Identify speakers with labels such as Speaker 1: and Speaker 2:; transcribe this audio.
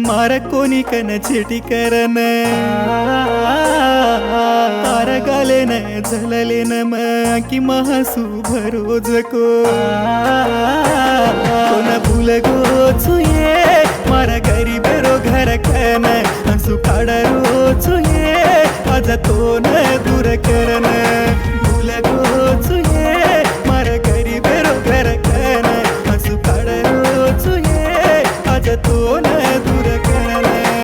Speaker 1: मार कोणी कन चिटी करन तार गाले न झलले न की महसू भरोज को कोन भूल गो छुए मारा गरी बेरो घर कन हंसू काढरो छुए आज तो न दूर करन भूल गो छुए मारा गरी बेरो घर कन हंसू काढरो छुए आज तो न